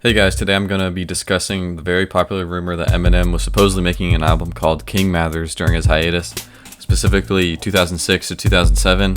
Hey guys, today I'm going to be discussing the very popular rumor that Eminem was supposedly making an album called King Mathers during his hiatus, specifically 2006 to 2007.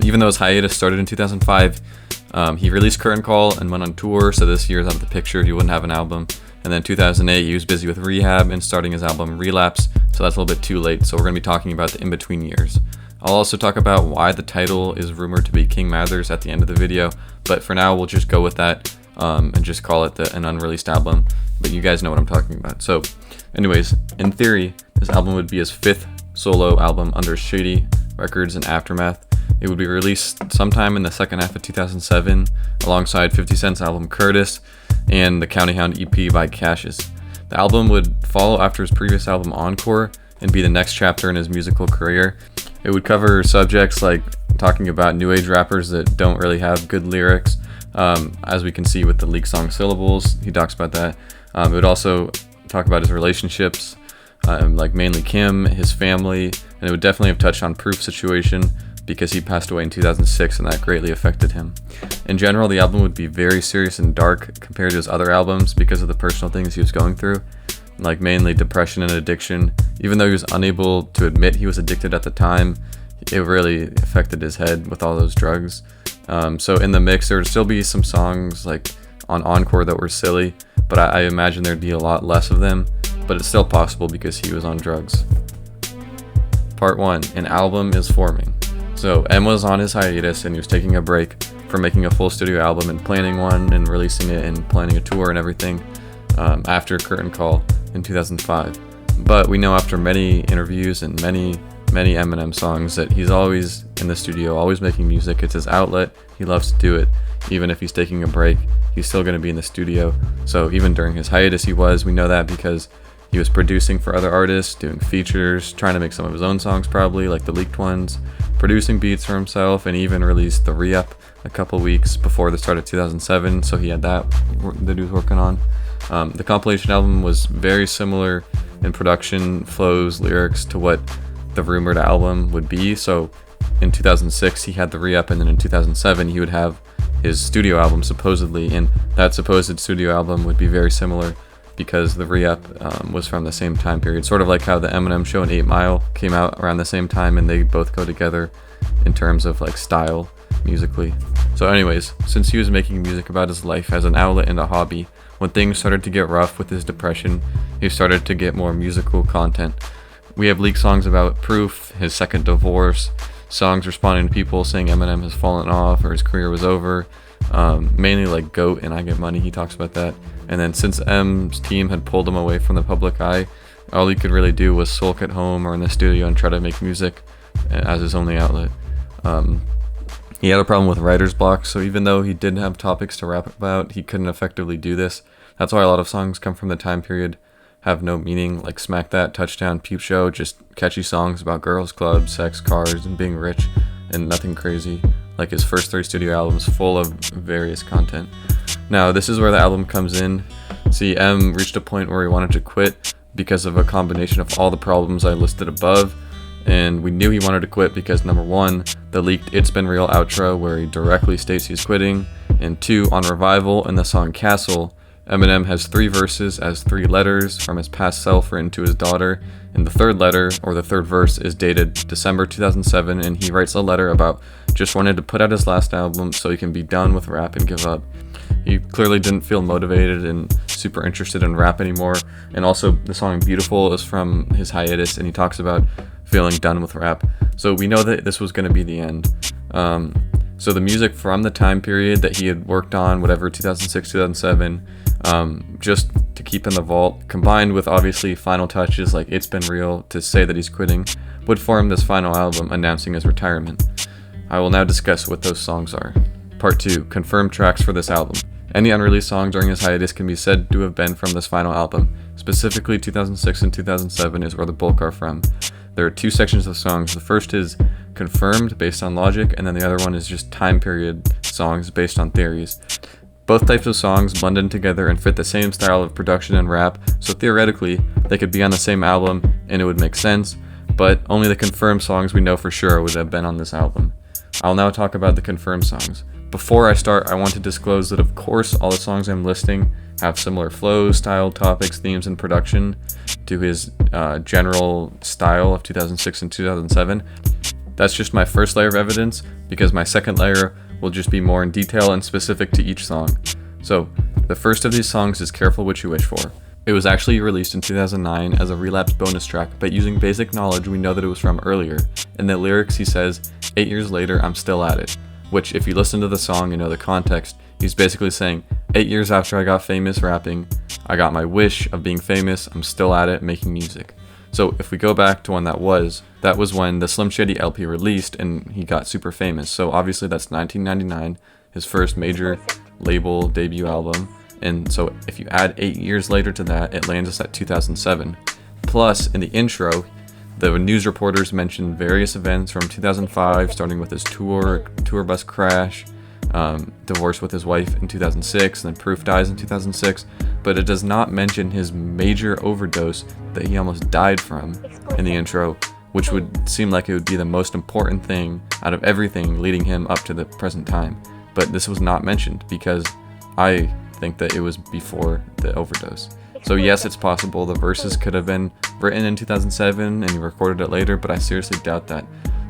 Even though his hiatus started in 2005, he released Curtain Call and went on tour, so this year's out of the picture, he wouldn't have an album. And then 2008, he was busy with rehab and starting his album Relapse, so that's a little bit too late, so we're going to be talking about the in-between years. I'll also talk about why the title is rumored to be King Mathers at the end of the video, but for now we'll just go with that. And just call it an unreleased album, but you guys know what I'm talking about. So anyways, in theory, this album would be his fifth solo album under Shady Records and Aftermath. It would be released sometime in the second half of 2007 alongside 50 Cent's album Curtis and the County Hound EP by Cassius. The album would follow after his previous album Encore and be the next chapter in his musical career. It would cover subjects like talking about new age rappers that don't really have good lyrics. As we can see with the leaked song Syllables, he talks about that. It would also talk about his relationships, like mainly Kim, his family, and it would definitely have touched on Proof's situation because he passed away in 2006 and that greatly affected him. In general, the album would be very serious and dark compared to his other albums because of the personal things he was going through, like mainly depression and addiction. Even though he was unable to admit he was addicted at the time, it really affected his head with all those drugs. So in the mix, there would still be some songs like on Encore that were silly, but I imagine there'd be a lot less of them, but it's still possible because he was on drugs. Part 1. An album is forming. So M was on his hiatus and he was taking a break from making a full studio album and planning one and releasing it and planning a tour and everything after Curtain Call in 2005. But we know after many interviews and many Eminem songs that he's always in the studio, always making music. It's his outlet. He loves to do it. Even if he's taking a break, he's still going to be in the studio. So even during his hiatus, we know that because he was producing for other artists, doing features, trying to make some of his own songs probably, like the leaked ones, producing beats for himself, and even released the re-up a couple weeks before the start of 2007. So he had that that he was working on. The compilation album was very similar in production, flows, lyrics to what the rumored album would be. So in 2006 he had the re-up, and then in 2007 he would have his studio album supposedly, and that supposed studio album would be very similar because the re-up was from the same time period, sort of like how the Eminem show and 8 Mile came out around the same time, and they both go together in terms of like style musically. So anyways, since he was making music about his life as an outlet and a hobby, when things started to get rough with his depression, he started to get more musical content. We have leaked songs about Proof, his second divorce, songs responding to people saying Eminem has fallen off or his career was over, mainly like GOAT and I Get Money, he talks about that. And then since M's team had pulled him away from the public eye, all he could really do was sulk at home or in the studio and try to make music as his only outlet. He had a problem with writer's block, so even though he did have topics to rap about, he couldn't effectively do this. That's why a lot of songs come from the time period have no meaning, like Smack That, Touchdown, Peep Show, just catchy songs about girls, clubs, sex, cars, and being rich, and nothing crazy, like his first 3 studio albums full of various content. Now, this is where the album comes in. See, M reached a point where he wanted to quit because of a combination of all the problems I listed above, and we knew he wanted to quit because number 1, the leaked It's Been Real outro where he directly states he's quitting, and 2, on Revival in the song Castle, Eminem has 3 verses as 3 letters from his past self written to his daughter, and the third letter, or the third verse, is dated December 2007, and he writes a letter about just wanted to put out his last album so he can be done with rap and give up. He clearly didn't feel motivated and super interested in rap anymore, and also the song Beautiful is from his hiatus, and he talks about feeling done with rap. So we know that this was going to be the end. So the music from the time period that he had worked on, whatever, 2006, 2007, just to keep in the vault, combined with obviously final touches like It's Been Real to say that he's quitting, would form this final album announcing his retirement. I will now discuss what those songs are. Part 2. Confirmed tracks for this album. Any unreleased song during his hiatus can be said to have been from this final album. Specifically 2006 and 2007 is where the bulk are from. There are 2 sections of songs. The first is confirmed based on logic, and then the other one is just time period songs based on theories. Both types of songs blend in together and fit the same style of production and rap, so theoretically they could be on the same album and it would make sense, but only the confirmed songs we know for sure would have been on this album. I'll now talk about the confirmed songs. Before I start, I want to disclose that of course all the songs I'm listing have similar flows, style, topics, themes, and production to his general style of 2006 and 2007. That's just my first layer of evidence, because my second layer will just be more in detail and specific to each song. So, the first of these songs is Careful What You Wish For. It was actually released in 2009 as a Relapse bonus track, but using basic knowledge we know that it was from earlier. In the lyrics he says, 8 years later I'm still at it, which if you listen to the song and know the context, he's basically saying, 8 years after I got famous rapping, I got my wish of being famous, I'm still at it making music. So if we go back to when that was when the Slim Shady LP released and he got super famous. So obviously that's 1999, his first major label debut album. And so if you add 8 years later to that, it lands us at 2007. Plus, in the intro, the news reporters mentioned various events from 2005, starting with his tour bus crash, divorce with his wife in 2006, and then Proof dies in 2006. But it does not mention his major overdose that he almost died from in the intro, which would seem like it would be the most important thing out of everything leading him up to the present time. But this was not mentioned because I think that it was before the overdose. So yes, it's possible the verses could have been written in 2007 and he recorded it later, but I seriously doubt that,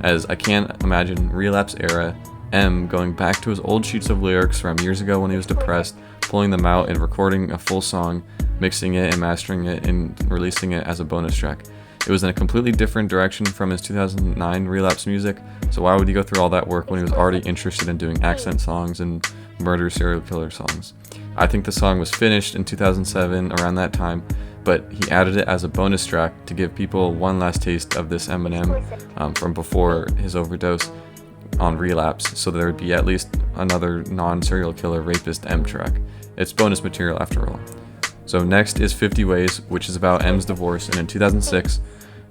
as I can't imagine Relapse era M going back to his old sheets of lyrics from years ago when he was depressed, pulling them out and recording a full song, mixing it and mastering it and releasing it as a bonus track. It was in a completely different direction from his 2009 Relapse music, so why would he go through all that work when he was already interested in doing accent songs and murder serial killer songs? I think the song was finished in 2007 around that time, but he added it as a bonus track to give people one last taste of this Eminem from before his overdose on Relapse, so there would be at least another non-serial killer rapist M track. It's bonus material after all. So next is 50 Ways, which is about M's divorce, and in 2006,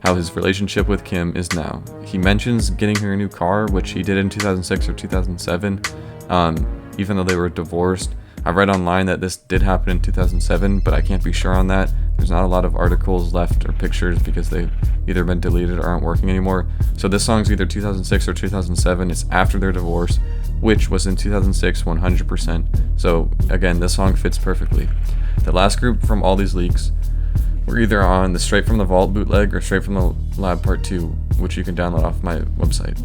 how his relationship with Kim is now. He mentions getting her a new car, which he did in 2006 or 2007, even though they were divorced. I read online that this did happen in 2007, but I can't be sure on that. There's not a lot of articles left or pictures because they've either been deleted or aren't working anymore. So this song's either 2006 or 2007. It's after their divorce, which was in 2006 100%. So again, this song fits perfectly. The last group from all these leaks were either on the Straight from the Vault bootleg or Straight from the Lab Part 2, which you can download off my website.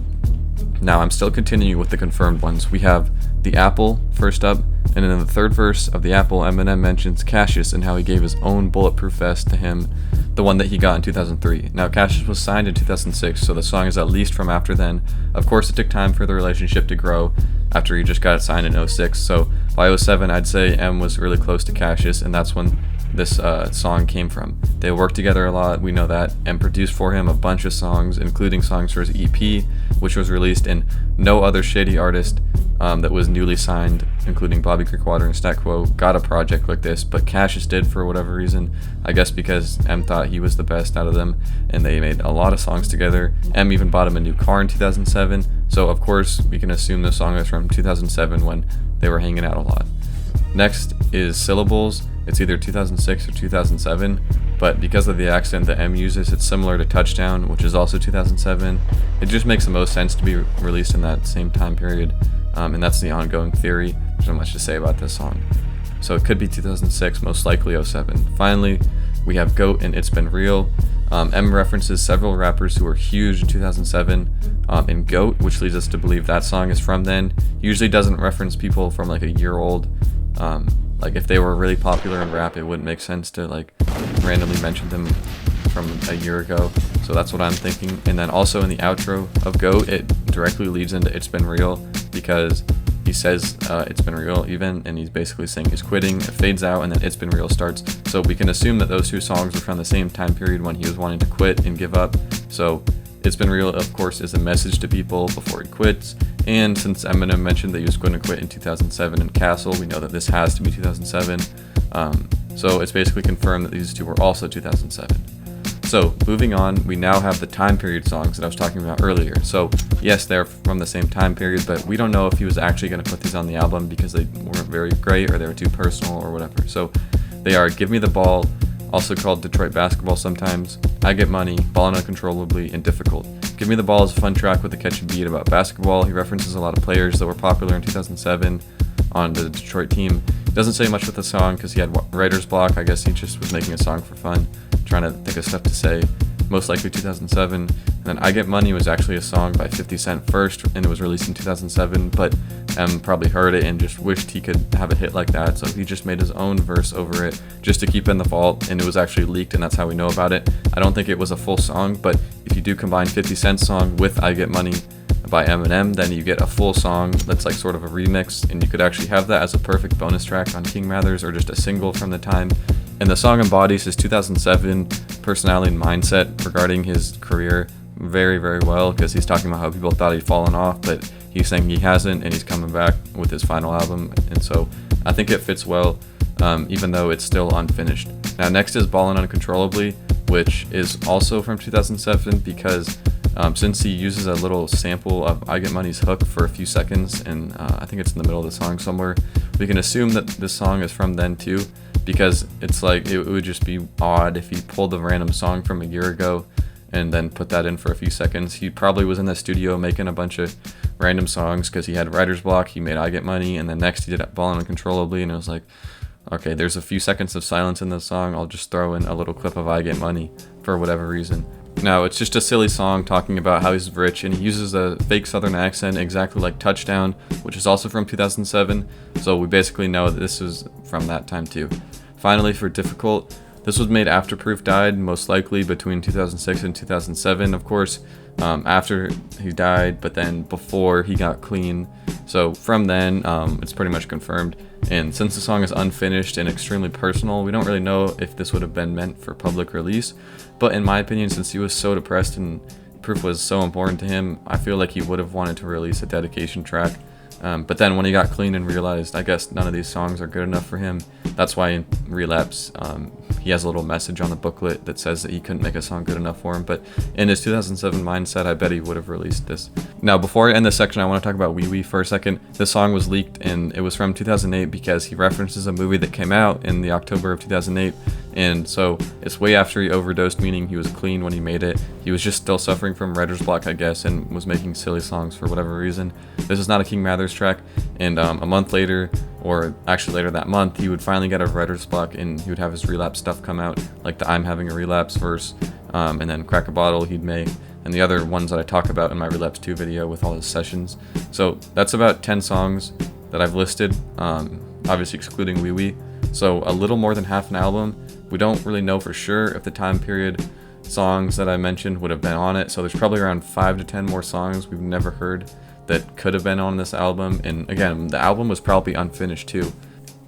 Now I'm still continuing with the confirmed ones. We have The Apple first up, and in the third verse of The Apple, Eminem mentions Cassius and how he gave his own bulletproof vest to him, the one that he got in 2003. Now Cassius was signed in 2006, so the song is at least from after then. Of course it took time for the relationship to grow after he just got signed in 06, so by 07 I'd say M was really close to Cassius, and that's when this song came from. They worked together a lot, we know that, and produced for him a bunch of songs, including songs for his EP, which was released, and no other Shady artist that was newly signed, including Bobby Creekwater and Stat Quo, got a project like this, but Cassius did for whatever reason. I guess because M thought he was the best out of them, and they made a lot of songs together. M even bought him a new car in 2007, so of course we can assume the song is from 2007 when they were hanging out a lot. Next is Syllables. It's either 2006 or 2007, but because of the accent that M uses, it's similar to Touchdown, which is also 2007. It just makes the most sense to be released in that same time period, and that's the ongoing theory. There's not much to say about this song. So it could be 2006, most likely 07. Finally, we have Goat and It's Been Real. M references several rappers who were huge in 2007 in Goat, which leads us to believe that song is from then. He usually doesn't reference people from like a year old. Like if they were really popular in rap, it wouldn't make sense to like randomly mention them from a year ago. So that's what I'm thinking. And then also in the outro of Goat, it directly leads into It's Been Real because he says it's been real even, and he's basically saying he's quitting. It fades out and then It's Been Real starts. So we can assume that those two songs were from the same time period when he was wanting to quit and give up. So It's Been Real, of course, is a message to people before he quits. And since Eminem mentioned that he was going to quit in 2007 in Castle, we know that this has to be 2007. So it's basically confirmed that these two were also 2007. So moving on, we now have the time period songs that I was talking about earlier. So yes, they're from the same time period, but we don't know if he was actually going to put these on the album because they weren't very great or they were too personal or whatever. So they are Give Me the Ball, also called Detroit Basketball sometimes, I Get Money, Ballin' Uncontrollably, and Difficult. Give Me the Ball is a fun track with a catchy beat about basketball. He references a lot of players that were popular in 2007 on the Detroit team. He doesn't say much with the song because he had writer's block. I guess he just was making a song for fun, trying to think of stuff to say. Most likely 2007. And then I Get Money was actually a song by 50 Cent first, and it was released in 2007, but M probably heard it and just wished he could have a hit like that, so he just made his own verse over it just to keep it in the vault, and it was actually leaked, and that's how we know about it. I don't think it was a full song, but if you do combine 50 Cent's song with I Get Money by Eminem, then you get a full song that's like sort of a remix, and you could actually have that as a perfect bonus track on King Mathers or just a single from the time. And the song embodies his 2007 personality and mindset regarding his career very, very well, because he's talking about how people thought he'd fallen off, but he's saying he hasn't, and he's coming back with his final album. And so I think it fits well, even though it's still unfinished. Now next is Ballin' Uncontrollably, which is also from 2007, because since he uses a little sample of I Get Money's hook for a few seconds, and I think it's in the middle of the song somewhere, we can assume that this song is from then too, because it's like it would just be odd if he pulled a random song from a year ago and then put that in for a few seconds. He probably was in the studio making a bunch of random songs because he had writer's block. He made I Get Money, and then next he did Ballin' Uncontrollably, and it was like, okay, there's a few seconds of silence in this song, I'll just throw in a little clip of I Get Money for whatever reason. Now, it's just a silly song talking about how he's rich, and he uses a fake southern accent exactly like Touchdown, which is also from 2007, so we basically know that this is from that time too. Finally, for Difficult, this was made after Proof died, most likely between 2006 and 2007, of course, after he died, but then before he got clean. So from then, it's pretty much confirmed. And since the song is unfinished and extremely personal, we don't really know if this would have been meant for public release. But in my opinion, since he was so depressed and Proof was so important to him, I feel like he would have wanted to release a dedication track. But then when he got clean and realized, I guess none of these songs are good enough for him, that's why in Relapse, he has a little message on the booklet that says that he couldn't make a song good enough for him. But in his 2007 mindset, I bet he would have released this. Now, before I end this section, I want to talk about Wee Wee for a second. This song was leaked, and it was from 2008 because he references a movie that came out in the October of 2008. And so it's way after he overdosed, meaning he was clean when he made it. He was just still suffering from writer's block, I guess, and was making silly songs for whatever reason. This is not a King Mathers track, and a month later, or actually later that month, he would finally get a writer's block, and he would have his Relapse stuff come out, like the I'm Having a Relapse verse, and then Crack a Bottle he'd make, and the other ones that I talk about in my Relapse 2 video with all his sessions. So that's about 10 songs that I've listed, obviously excluding Wee Wee. So a little more than half an album. We don't really know for sure if the time period songs that I mentioned would have been on it, so there's probably around 5 to 10 more songs we've never heard that could have been on this album. And again, the album was probably unfinished too.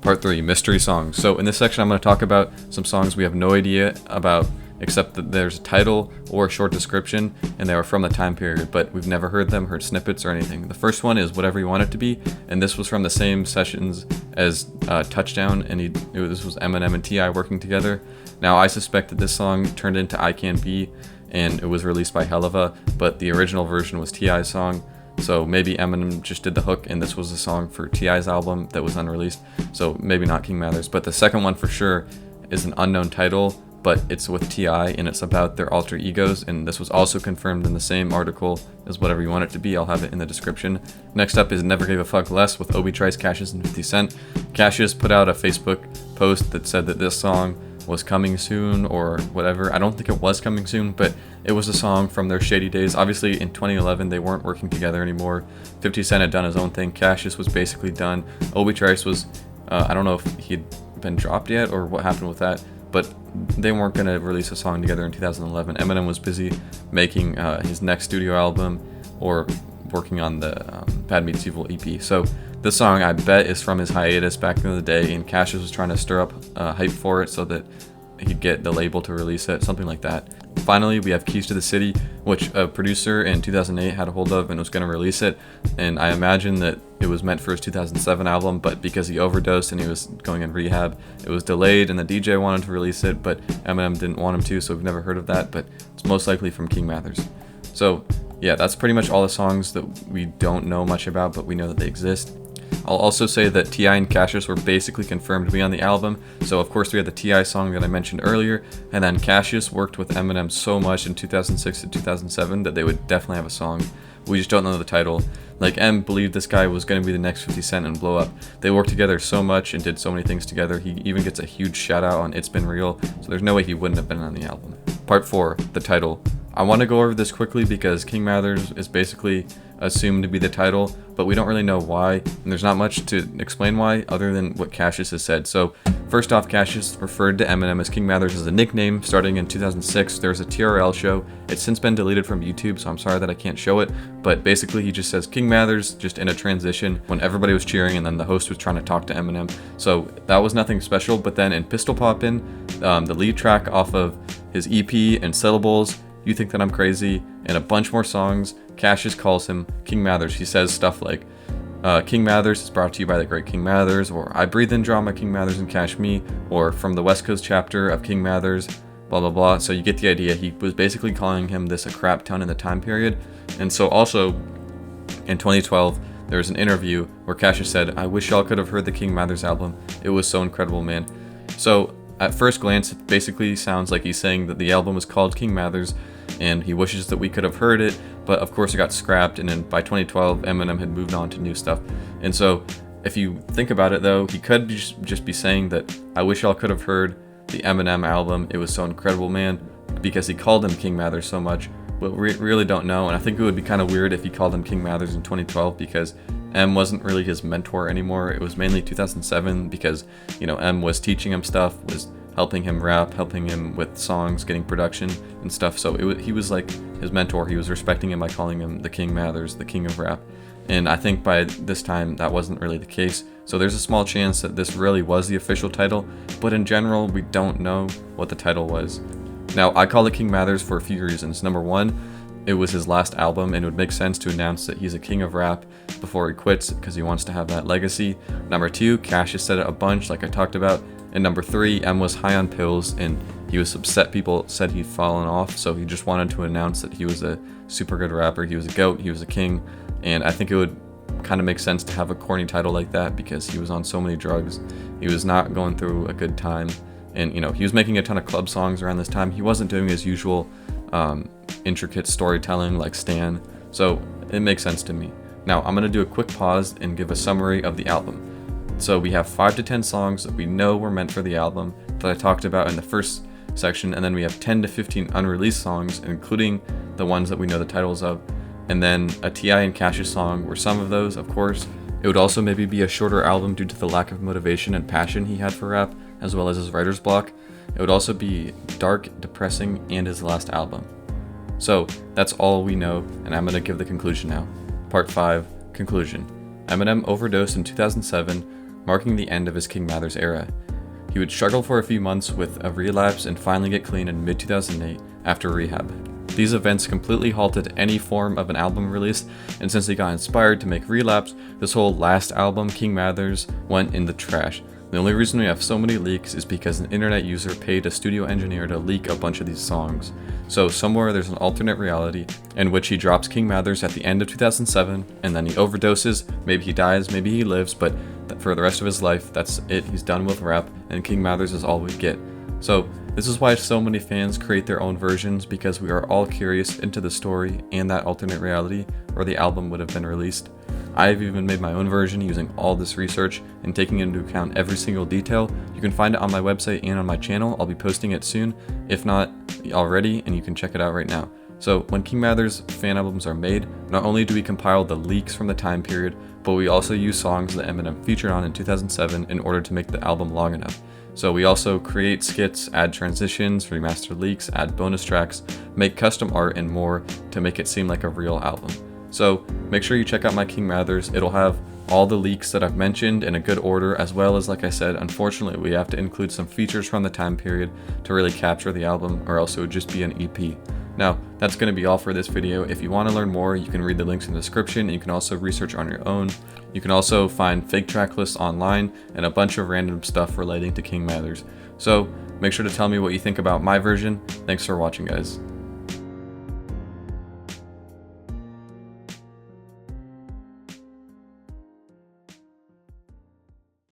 Part 3, mystery songs. So in this section, I'm going to talk about some songs we have no idea about, except that there's a title or a short description, and they were from the time period, but we've never heard them, heard snippets or anything. The first one is Whatever You Want It to Be, and this was from the same sessions as Touchdown, and this was Eminem and T.I. working together. Now, I suspect that this song turned into I Can't Be, and it was released by Helava, but the original version was T.I.'s song. So maybe Eminem just did the hook, and this was a song for T.I.'s album that was unreleased. So maybe not King Mathers. But the second one for sure is an unknown title, but it's with T.I., and it's about their alter egos. And this was also confirmed in the same article as Whatever You Want It to Be. I'll have it in the description. Next up is Never Gave a Fuck Less with Obi Trice, Cassius, and 50 Cent. Cassius put out a Facebook post that said that this song was coming soon or whatever. I don't think it was coming soon, but it was a song from their shady days. Obviously in 2011 they weren't working together anymore. 50 Cent had done his own thing. Cassius was basically done. Obi Trice was I don't know if he'd been dropped yet or what happened with that, but they weren't going to release a song together in 2011. Eminem was busy making his next studio album or working on the Bad Meets Evil EP. So this song, I bet, is from his hiatus back in the day, and Cassius was trying to stir up hype for it so that he'd get the label to release it, something like that. Finally, we have Keys to the City, which a producer in 2008 had a hold of and was going to release it, and I imagine that it was meant for his 2007 album, but because he overdosed and he was going in rehab, it was delayed, and the DJ wanted to release it, but Eminem didn't want him to, so we've never heard of that, but it's most likely from King Mathers. So yeah, that's pretty much all the songs that we don't know much about, but we know that they exist. I'll also say that T.I. and Cassius were basically confirmed to be on the album. So of course we had the T.I. song that I mentioned earlier, and then Cassius worked with Eminem so much in 2006 to 2007 that they would definitely have a song. We just don't know the title. Like, M believed this guy was going to be the next 50 Cent and blow up. They worked together so much and did so many things together. He even gets a huge shout out on It's Been Real, so there's no way he wouldn't have been on the album. Part 4, the title. I want to go over this quickly because King Mathers is basically assumed to be the title, but we don't really know why, and there's not much to explain why other than what Cassius has said. So first off, Cassius referred to Eminem as King Mathers as a nickname starting in 2006. There was a TRL show. It's since been deleted from YouTube, so I'm sorry that I can't show it, but basically he just says King Mathers just in a transition when everybody was cheering and then the host was trying to talk to Eminem. So that was nothing special, but then in Pistol Poppin', the lead track off of his EP and Syllables, You Think That I'm Crazy, and a bunch more songs, Cassius calls him King Mathers. He says stuff like, King Mathers is brought to you by the great King Mathers, or I breathe in drama, King Mathers and Cash Me, or from the West Coast chapter of King Mathers, blah blah blah. So you get the idea. He was basically calling him this a crap ton in the time period. And so also in 2012, there was an interview where Cassius said, I wish y'all could have heard the King Mathers album. It was so incredible, man. So at first glance, it basically sounds like he's saying that the album was called King Mathers, and he wishes that we could have heard it, but of course it got scrapped, and then by 2012, Eminem had moved on to new stuff. And so, if you think about it though, he could just be saying that, I wish y'all could have heard the Eminem album, it was so incredible, man, because he called him King Mathers so much, but we really don't know, and I think it would be kind of weird if he called him King Mathers in 2012, because M wasn't really his mentor anymore. It was mainly 2007, because, you know, M was teaching him stuff, was helping him rap, helping him with songs, getting production and stuff. So he was like his mentor. He was respecting him by calling him the King Mathers, the king of rap. And I think by this time that wasn't really the case. So there's a small chance that this really was the official title, but in general, we don't know what the title was. Now, I call it King Mathers for a few reasons. Number one, it was his last album, and it would make sense to announce that he's a king of rap before he quits because he wants to have that legacy. Number two, Cassius said it a bunch, like I talked about. And number three, M was high on pills and he was upset people said he'd fallen off, so he just wanted to announce that he was a super good rapper, he was a GOAT, he was a king. And I think it would kind of make sense to have a corny title like that because he was on so many drugs. He was not going through a good time. And, you know, he was making a ton of club songs around this time. He wasn't doing his usual intricate storytelling like Stan. So it makes sense to me. Now, I'm going to do a quick pause and give a summary of the album. So we have 5 to 10 songs that we know were meant for the album that I talked about in the first section, and then we have 10 to 15 unreleased songs, including the ones that we know the titles of, and then a T.I. and Cassius song were some of those, of course. It would also maybe be a shorter album due to the lack of motivation and passion he had for rap, as well as his writer's block. It would also be dark, depressing, and his last album. So that's all we know, and I'm going to give the conclusion now. Part 5, conclusion. Eminem overdosed in 2007, marking the end of his King Mathers era. He would struggle for a few months with a relapse and finally get clean in mid-2008 after rehab. These events completely halted any form of an album release, and since he got inspired to make Relapse, this whole last album, King Mathers, went in the trash. The only reason we have so many leaks is because an internet user paid a studio engineer to leak a bunch of these songs. So somewhere there's an alternate reality in which he drops King Mathers at the end of 2007, and then he overdoses, maybe he dies, maybe he lives, but for the rest of his life, that's it, he's done with rap, and King Mathers is all we get. So this is why so many fans create their own versions, because we are all curious into the story and that alternate reality where the album would have been released. I've even made my own version using all this research and taking into account every single detail. You can find it on my website and on my channel. I'll be posting it soon, if not already, and you can check it out right now. So when King Mathers fan albums are made, not only do we compile the leaks from the time period, but we also use songs that Eminem featured on in 2007 in order to make the album long enough. So we also create skits, add transitions, remaster leaks, add bonus tracks, make custom art and more to make it seem like a real album. So make sure you check out my King Mathers. It'll have all the leaks that I've mentioned in a good order, as well as, like I said, unfortunately we have to include some features from the time period to really capture the album, or else it would just be an EP. Now, that's going to be all for this video. If you want to learn more, you can read the links in the description, and you can also research on your own. You can also find fake track lists online and a bunch of random stuff relating to King Mathers. So make sure to tell me what you think about my version. Thanks for watching, guys.